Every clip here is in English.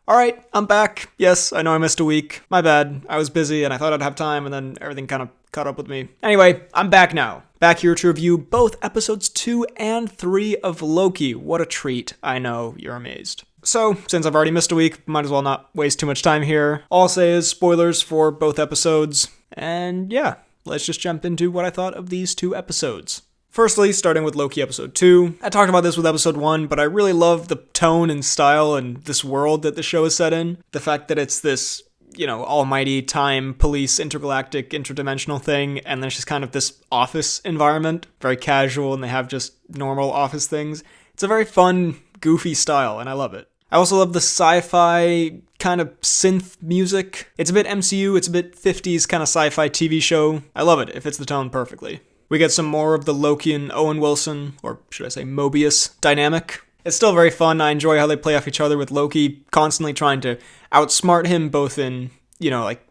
Alright, I'm back. Yes, I know I missed a week. My bad. I was busy and I thought I'd have time and then everything kind of caught up with me. Anyway, I'm back now. Back here to review both episodes 2 and 3 of Loki. What a treat. I know, you're amazed. So, since I've already missed a week, might as well not waste too much time here. All I'll say is spoilers for both episodes. And yeah, let's just jump into what I thought of these two episodes. Firstly, starting with Loki episode 2. I talked about this with episode 1, but I really love the tone and style and this world that the show is set in. The fact that it's this, almighty time, police, intergalactic, interdimensional thing, and then it's just kind of this office environment, very casual, and they have just normal office things. It's a very fun, goofy style, and I love it. I also love the sci-fi kind of synth music. It's a bit MCU, it's a bit 50s kind of sci-fi TV show. I love it. It fits the tone perfectly. We get some more of the Loki and Owen Wilson, or should I say Mobius, dynamic. It's still very fun. I enjoy how they play off each other with Loki constantly trying to outsmart him, both in,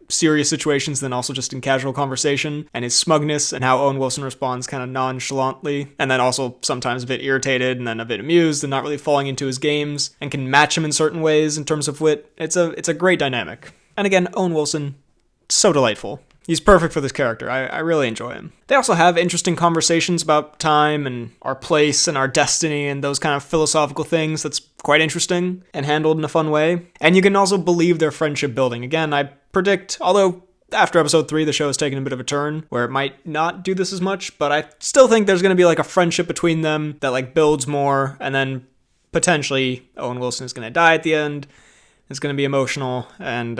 serious situations, then also just in casual conversation, and his smugness and how Owen Wilson responds kind of nonchalantly, and then also sometimes a bit irritated and then a bit amused and not really falling into his games, and can match him in certain ways in terms of wit. It's a great dynamic. And again, Owen Wilson, so delightful. He's perfect for this character. I really enjoy him. They also have interesting conversations about time and our place and our destiny and those kind of philosophical things that's quite interesting and handled in a fun way. And you can also believe their friendship building. Again, I predict, although after episode 3 the show has taken a bit of a turn where it might not do this as much, but I still think there's going to be like a friendship between them that builds more, and then potentially Owen Wilson is going to die at the end. It's going to be emotional, and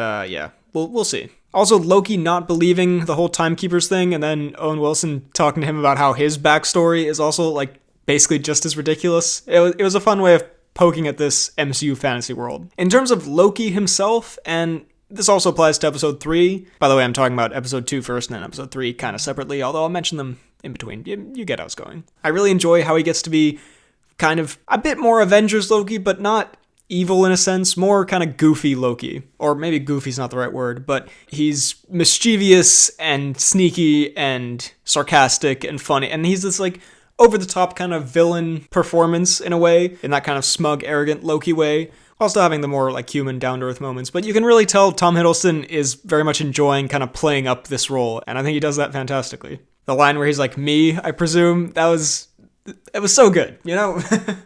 we'll see. Also, Loki not believing the whole timekeepers thing, and then Owen Wilson talking to him about how his backstory is also, basically just as ridiculous. It was a fun way of poking at this MCU fantasy world. In terms of Loki himself, and this also applies to episode 3. By the way, I'm talking about episode 2 first, and then episode 3 kind of separately, although I'll mention them in between. You get how it's going. I really enjoy how he gets to be kind of a bit more Avengers Loki, but not evil in a sense, more kind of goofy Loki. Or maybe goofy's not the right word, but he's mischievous and sneaky and sarcastic and funny. And he's this over-the-top kind of villain performance in a way, in that kind of smug, arrogant Loki way, while still having the more human, down-to-earth moments. But you can really tell Tom Hiddleston is very much enjoying kind of playing up this role, and I think he does that fantastically. The line where he's like, me, I presume, it was so good,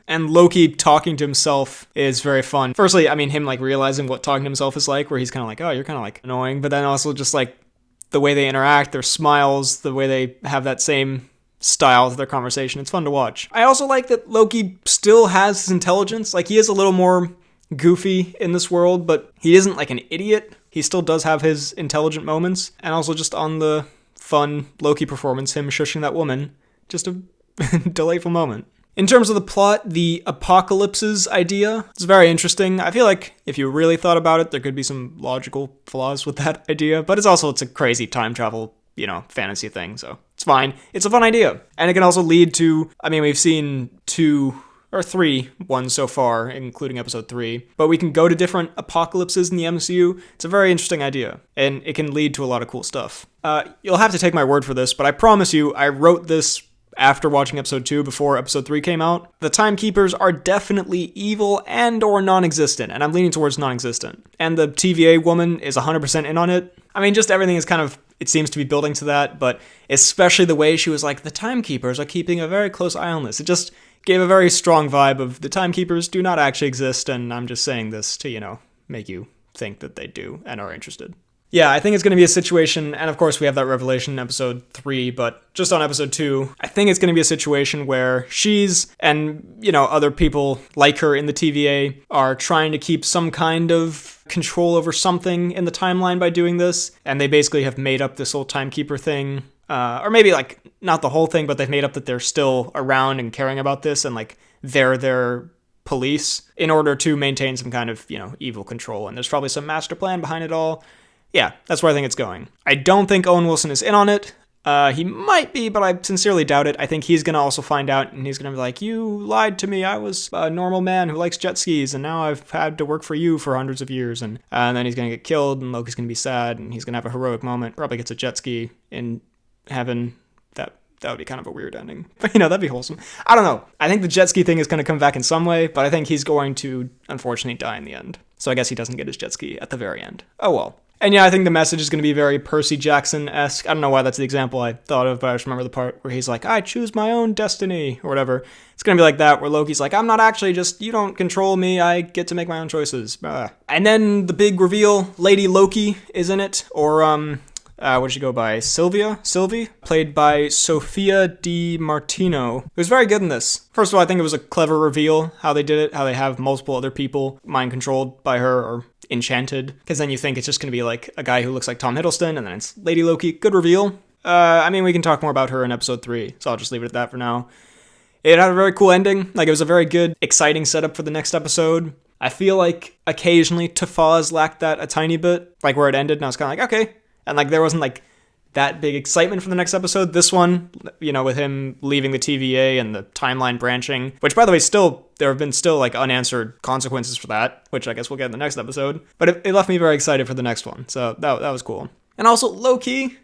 And Loki talking to himself is very fun. Firstly, him realizing what talking to himself is like, where he's kind of oh, you're kind of annoying. But then also just the way they interact, their smiles, the way they have that same style to their conversation. It's fun to watch. I also like that Loki still has his intelligence. He is a little more goofy in this world, but he isn't an idiot. He still does have his intelligent moments. And also just on the fun Loki performance, him shushing that woman, just a delightful moment. In terms of the plot, the apocalypses idea is very interesting. I feel like if you really thought about it, there could be some logical flaws with that idea, but it's a crazy time travel, fantasy thing, so it's fine. It's a fun idea. And it can also lead to, we've seen 2 or 3 ones so far, including episode 3, but we can go to different apocalypses in the MCU. It's a very interesting idea, and it can lead to a lot of cool stuff. You'll have to take my word for this, but I promise you, I wrote this after watching episode 2 before episode 3 came out. The timekeepers are definitely evil and or non-existent, and I'm leaning towards non-existent. And the TVA woman is 100% in on it. Just everything is kind of, it seems to be building to that, but especially the way she was the timekeepers are keeping a very close eye on this. It just gave a very strong vibe of the timekeepers do not actually exist, and I'm just saying this to, make you think that they do and are interested. Yeah, I think it's going to be a situation, and of course we have that revelation in episode 3, but just on episode 2, I think it's going to be a situation where she's, and, other people like her in the TVA are trying to keep some kind of control over something in the timeline by doing this, and they basically have made up this whole timekeeper thing, or maybe, not the whole thing, but they've made up that they're still around and caring about this, and, they're their police, in order to maintain some kind of, evil control, and there's probably some master plan behind it all. Yeah, that's where I think it's going. I don't think Owen Wilson is in on it. He might be, but I sincerely doubt it. I think he's going to also find out, and he's going to be like, you lied to me. I was a normal man who likes jet skis, and now I've had to work for you for hundreds of years. And then he's going to get killed, and Loki's going to be sad, and he's going to have a heroic moment. Probably gets a jet ski in heaven that that would be kind of a weird ending. But, that'd be wholesome. I don't know. I think the jet ski thing is going to come back in some way, but I think he's going to, unfortunately, die in the end. So I guess he doesn't get his jet ski at the very end. Oh, well. And yeah, I think the message is going to be very Percy Jackson-esque. I don't know why that's the example I thought of, but I just remember the part where he's like, I choose my own destiny, or whatever. It's going to be like that, where Loki's like, I'm not actually you don't control me, I get to make my own choices. And then the big reveal, Lady Loki is in it, or, what did she go by? Sylvie, played by Sophia Di Martino, who was very good in this. First of all, I think it was a clever reveal, how they did it, how they have multiple other people mind-controlled by her, or enchanted, because then you think it's just going to be like a guy who looks like Tom Hiddleston, and then it's Lady Loki. Good reveal. We can talk more about her in episode 3, so I'll just leave it at that for now. It had a very cool ending. Like, it was a very good, exciting setup for the next episode. I feel like occasionally Tafaz lacked that a tiny bit, like where it ended, and I was kind of like, okay. And like there wasn't like that big excitement for the next episode. This one, with him leaving the TVA and the timeline branching, which by the way, there have been like unanswered consequences for that, which I guess we'll get in the next episode. But it left me very excited for the next one. So that was cool. And also Loki.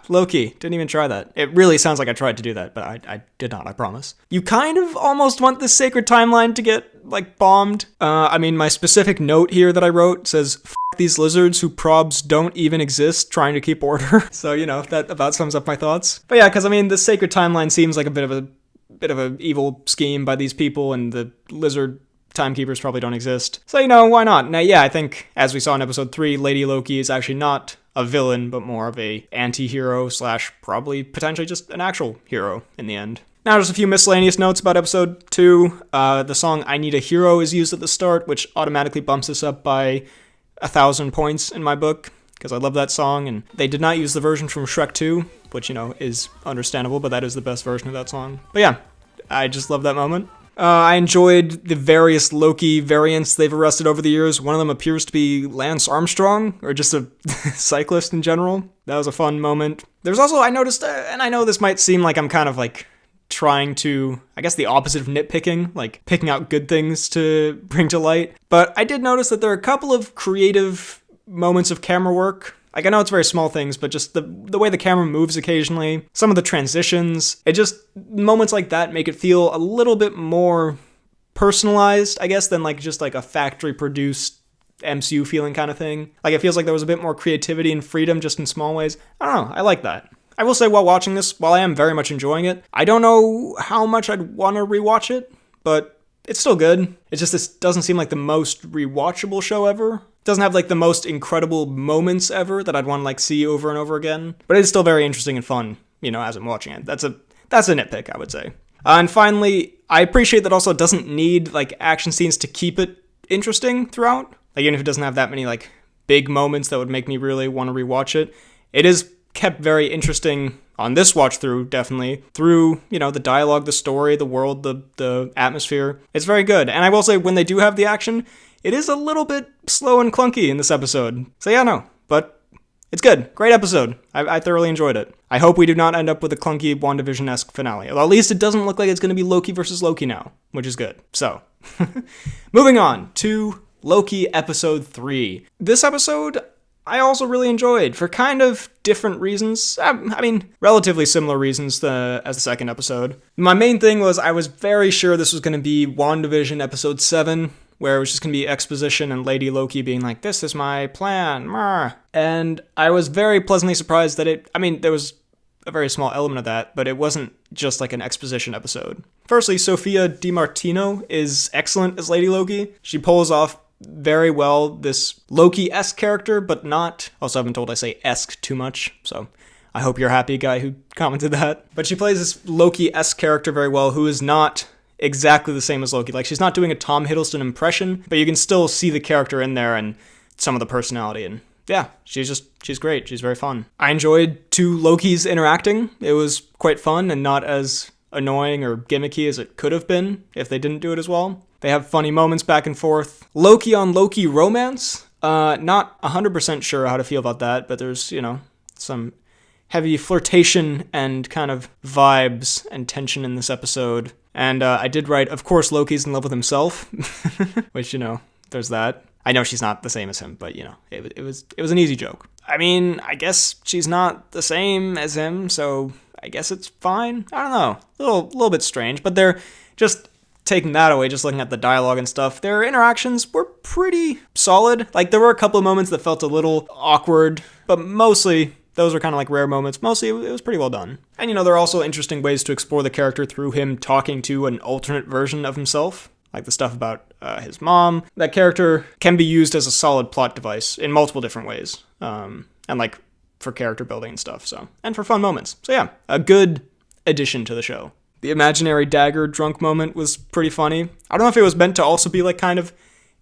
Loki. Didn't even try that. It really sounds like I tried to do that, but I did not, I promise. You kind of almost want this sacred timeline to get, like, bombed. My specific note here that I wrote says, F these lizards who probs don't even exist, trying to keep order. So, that about sums up my thoughts. But yeah, because, the sacred timeline seems like a bit of a evil scheme by these people, and the lizard timekeepers probably don't exist. So, why not? Now, yeah, I think, as we saw in episode 3, Lady Loki is actually not a villain, but more of a anti-hero / probably potentially just an actual hero in the end. Now, just a few miscellaneous notes about episode 2. The song I Need a Hero is used at the start, which automatically bumps us up by 1,000 points in my book, because I love that song, and they did not use the version from Shrek 2, which, is understandable, but that is the best version of that song. But yeah, I just love that moment. I enjoyed the various Loki variants they've arrested over the years. One of them appears to be Lance Armstrong, or just a cyclist in general. That was a fun moment. There's also, I noticed, and I know this might seem like I'm kind of like trying to, I guess the opposite of nitpicking, like picking out good things to bring to light. But I did notice that there are a couple of creative moments of camera work. Like, I know it's very small things, but just the way the camera moves occasionally, some of the transitions, moments like that make it feel a little bit more personalized, I guess, than like just like a factory-produced MCU feeling kind of thing. Like, it feels like there was a bit more creativity and freedom just in small ways. I don't know, I like that. I will say, while watching this, while I am very much enjoying it, I don't know how much I'd want to rewatch it, but it's still good. It's just this doesn't seem like the most rewatchable show ever. Doesn't have like the most incredible moments ever that I'd want to like see over and over again, but it's still very interesting and fun, as I'm watching it. That's a nitpick, I would say. And finally, I appreciate that also it doesn't need like action scenes to keep it interesting throughout. Like, even if it doesn't have that many like big moments that would make me really want to rewatch it, it is kept very interesting on this watch through, definitely, through, the dialogue, the story, the world, the atmosphere. It's very good. And I will say, when they do have the action, it is a little bit slow and clunky in this episode. So yeah, no, but it's good. Great episode. I thoroughly enjoyed it. I hope we do not end up with a clunky WandaVision-esque finale. Although at least it doesn't look like it's going to be Loki versus Loki now, which is good. So, moving on to Loki episode 3. This episode, I also really enjoyed for kind of different reasons. Relatively similar reasons as the second episode. My main thing was I was very sure this was going to be WandaVision episode 7, where it was just going to be exposition and Lady Loki being like, this is my plan, Marr. And I was very pleasantly surprised that there was a very small element of that, but it wasn't just like an exposition episode. Firstly, Sophia Di Martino is excellent as Lady Loki. She pulls off very well this Loki-esque character, but not, also I've been told I say esque too much, so I hope you're happy, guy who commented that. But she plays this Loki-esque character very well, who is not exactly the same as Loki. Like, she's not doing a Tom Hiddleston impression, but you can still see the character in there and some of the personality, and yeah, she's great. She's very fun. I enjoyed 2 Lokis interacting. It was quite fun and not as annoying or gimmicky as it could have been if they didn't do it as well. They have funny moments back and forth. Loki on Loki romance. Not 100% sure how to feel about that, but there's, some heavy flirtation and kind of vibes and tension in this episode. And I did write, of course, Loki's in love with himself, which, there's that. I know she's not the same as him, but, it was an easy joke. I guess she's not the same as him, so I guess it's fine. I don't know. A little bit strange, but they're just taking that away, just looking at the dialogue and stuff. Their interactions were pretty solid. Like, there were a couple of moments that felt a little awkward, but mostly those are kind of like rare moments. Mostly it was pretty well done. And there are also interesting ways to explore the character through him talking to an alternate version of himself. Like the stuff about his mom. That character can be used as a solid plot device in multiple different ways. And like for character building and stuff. And for fun moments. So yeah, a good addition to the show. The imaginary dagger drunk moment was pretty funny. I don't know if it was meant to also be like kind of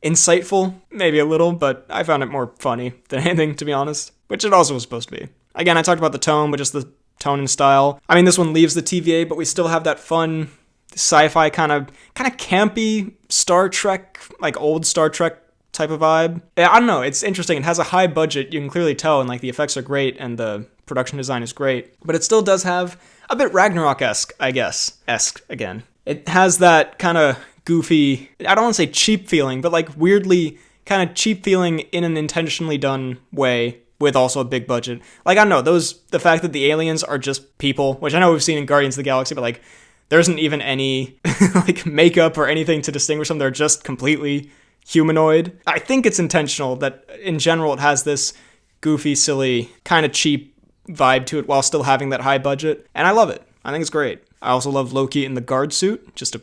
insightful, maybe a little, but I found it more funny than anything, to be honest. Which it also was supposed to be. Again, I talked about the tone, but just the tone and style. I mean, this one leaves the TVA, but we still have that fun sci-fi kind of campy Star Trek, like old Star Trek type of vibe. I don't know, it's interesting. It has a high budget, you can clearly tell, and like the effects are great and the production design is great, but it still does have a bit Ragnarok-esque, I guess. Esque, again. It has that kind of goofy, I don't want to say cheap feeling, but like weirdly kind of cheap feeling in an intentionally done way with also a big budget. Like, I don't know, the fact that the aliens are just people, which I know we've seen in Guardians of the Galaxy, but like, there isn't even any like makeup or anything to distinguish them. They're just completely humanoid. I think it's intentional that in general it has this goofy, silly, kind of cheap vibe to it while still having that high budget. And I love it. I think it's great. I also love Loki in the guard suit. Just a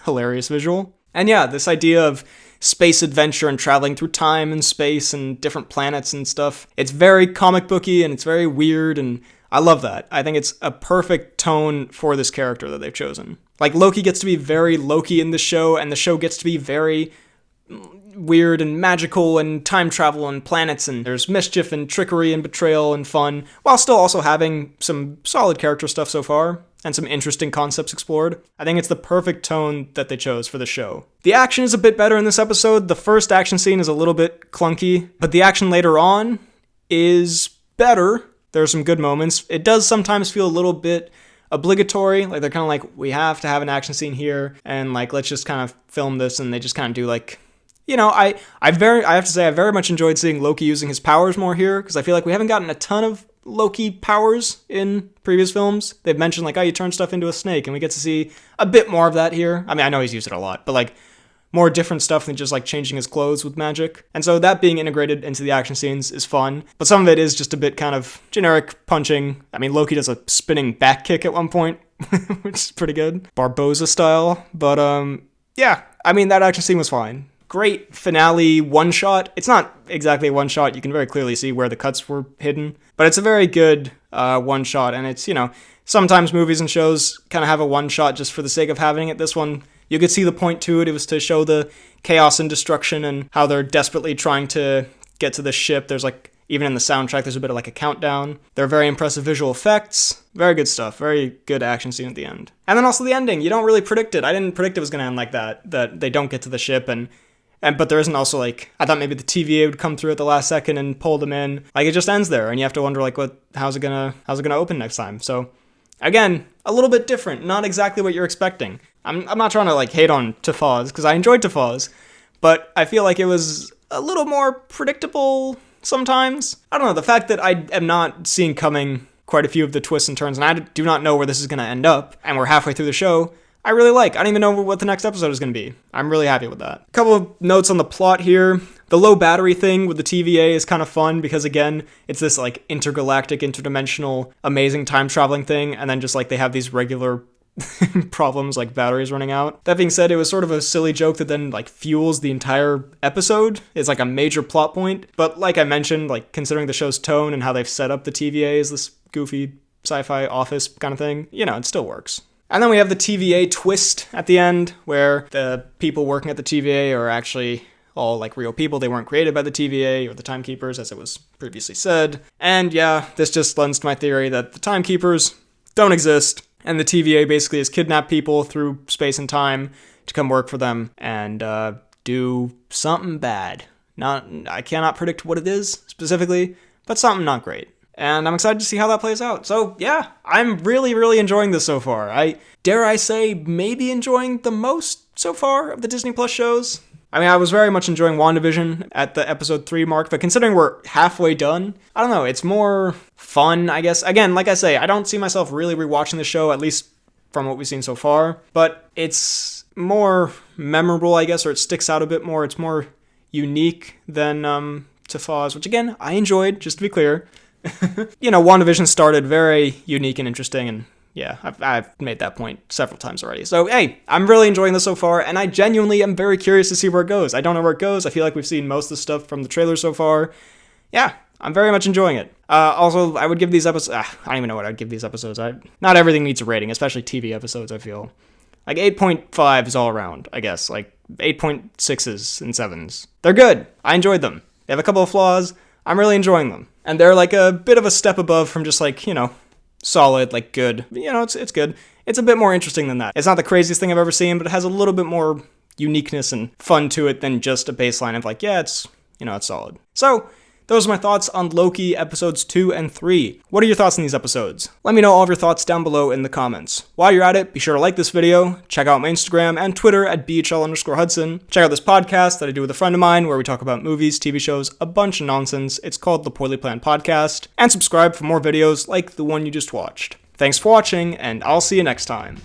hilarious visual. And yeah, this idea of space adventure and traveling through time and space and different planets and stuff. It's very comic booky and it's very weird, and I love that. I think it's a perfect tone for this character that they've chosen. Like, Loki gets to be very Loki in the show, and the show gets to be very weird and magical and time travel and planets, and there's mischief and trickery and betrayal and fun, while still also having some solid character stuff so far, and some interesting concepts explored. I think it's the perfect tone that they chose for the show. The action is a bit better in this episode. The first action scene is a little bit clunky, but the action later on is better. There are some good moments. It does sometimes feel a little bit obligatory. Like, they're kind of like, we have to have an action scene here, and like, let's just kind of film this, and they just kind of do like, I have to say I very much enjoyed seeing Loki using his powers more here, because I feel like we haven't gotten a ton of Loki powers in previous films. They've mentioned like, oh, you turn stuff into a snake, and we get to see a bit more of that here. I mean, I know he's used it a lot, but like more different stuff than just like changing his clothes with magic. And so that being integrated into the action scenes is fun, but some of it is just a bit kind of generic punching. I mean, Loki does a spinning back kick at one point, which is pretty good. Barboza style. But yeah, I mean, that action scene was fine. Great finale one-shot. It's not exactly a one-shot. You can very clearly see where the cuts were hidden. But it's a very good one-shot. And it's, sometimes movies and shows kind of have a one-shot just for the sake of having it. This one, you could see the point to it. It was to show the chaos and destruction and how they're desperately trying to get to the ship. There's like, even in the soundtrack, there's a bit of like a countdown. There are very impressive visual effects. Very good stuff. Very good action scene at the end. And then also the ending. You don't really predict it. I didn't predict it was going to end like that they don't get to the ship but there isn't also like, I thought maybe the TVA would come through at the last second and pull them in. Like, it just ends there, and you have to wonder like, how's it gonna open next time? So again, a little bit different, not exactly what you're expecting. I'm not trying to like hate on Tafaz, because I enjoyed Tafaz, but I feel like it was a little more predictable sometimes. I don't know, the fact that I am not seeing coming quite a few of the twists and turns, and I do not know where this is gonna end up, and we're halfway through the show, I really like. I don't even know what the next episode is going to be. I'm really happy with that. A couple of notes on the plot here. The low battery thing with the TVA is kind of fun because, again, it's this like intergalactic, interdimensional, amazing time traveling thing, and then just like they have these regular problems like batteries running out. That being said, it was sort of a silly joke that then like fuels the entire episode. It's like a major plot point. But like I mentioned, like considering the show's tone and how they've set up the TVA as this goofy sci-fi office kind of thing, it still works. And then we have the TVA twist at the end, where the people working at the TVA are actually all like real people. They weren't created by the TVA or the Timekeepers, as it was previously said. And yeah, this just lends to my theory that the Timekeepers don't exist, and the TVA basically has kidnapped people through space and time to come work for them and do something bad. I cannot predict what it is specifically, but something not great. And I'm excited to see how that plays out. So yeah, I'm really, really enjoying this so far. Dare I say, maybe enjoying the most so far of the Disney Plus shows. I mean, I was very much enjoying WandaVision at the episode 3 mark, but considering we're halfway done, I don't know, it's more fun, I guess. Again, like I say, I don't see myself really rewatching the show, at least from what we've seen so far, but it's more memorable, I guess, or it sticks out a bit more. It's more unique than Tafaz, which again, I enjoyed, just to be clear. WandaVision started very unique and interesting, and yeah, I've made that point several times already. So, hey, I'm really enjoying this so far, and I genuinely am very curious to see where it goes. I don't know where it goes. I feel like we've seen most of the stuff from the trailer so far. Yeah, I'm very much enjoying it. Also, I would give these episodes... I don't even know what I'd give these episodes. Not everything needs a rating, especially TV episodes, I feel. Like 8.5 is all around, I guess. Like 8.6s and 7s. They're good. I enjoyed them. They have a couple of flaws. I'm really enjoying them. And they're like a bit of a step above from just like, solid, like good. It's good. It's a bit more interesting than that. It's not the craziest thing I've ever seen, but it has a little bit more uniqueness and fun to it than just a baseline of like, yeah, it's solid. So, those are my thoughts on Loki episodes 2 and 3. What are your thoughts on these episodes? Let me know all of your thoughts down below in the comments. While you're at it, be sure to like this video, check out my Instagram and Twitter at BHL_Hudson. Check out this podcast that I do with a friend of mine where we talk about movies, TV shows, a bunch of nonsense. It's called The Poorly Planned Podcast. And subscribe for more videos like the one you just watched. Thanks for watching, and I'll see you next time.